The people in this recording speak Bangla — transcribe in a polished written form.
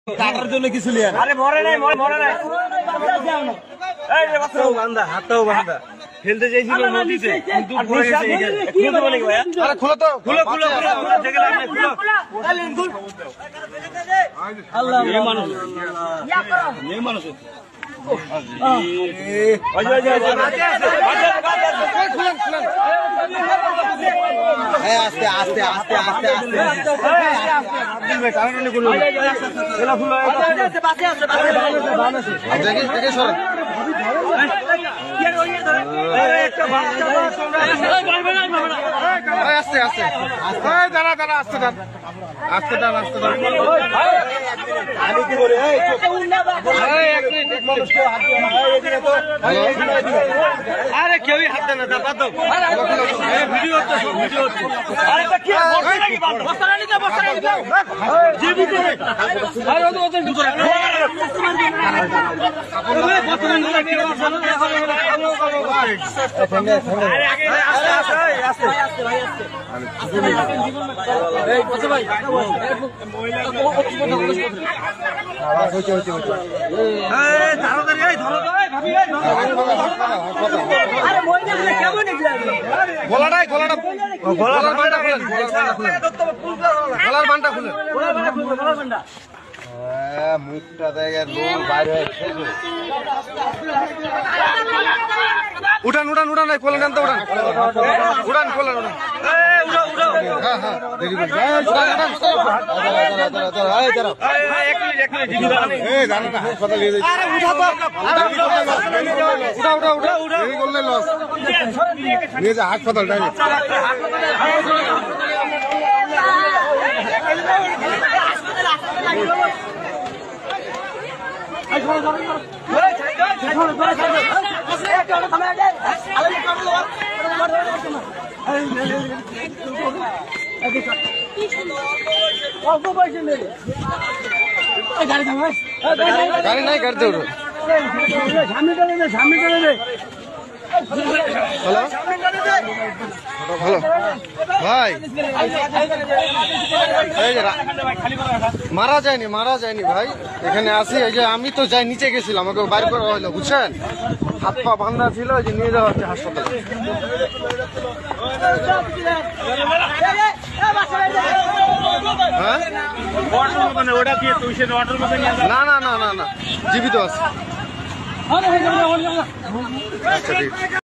টাকার জন্য কিছু লিয়া আরে মরে নাই এই যে বাচ্চাও বান্দা হাতও বান্দা খেলতে চাইছিল নদীতে কিন্তু পড়ে গেছে খুলে বলে ভাই আরে খুলো তো খুলো দেখে লাগবে খুলো আল্লাহ মানুষ আস্তে আমি কি বলি আরে কেউই হাত দেয় না ভিডিও হচ্ছে আরে তা কি বস্তা জীবিত আরে ওদের মুখটা দেখে লোক বাইরে উঠান কোলে নেন তো উঠান কোলে হাসপাতাল নিয়ে যা হাসপাতাল গাড়ি নাই গাড়িতে উঠো হ্যালো ভাই মারা যায়নি ভাই এখানে আসি এই যে আমি তো যাই নিচে গেছিলাম আমাকে বাইরে করা হইলো বুঝছেন হাত পা বান্ধা ছিল যে নিয়ে যাওয়া হচ্ছে হাসপাতালে হ্যাঁ না জীবিত আছে আচ্ছা ঠিক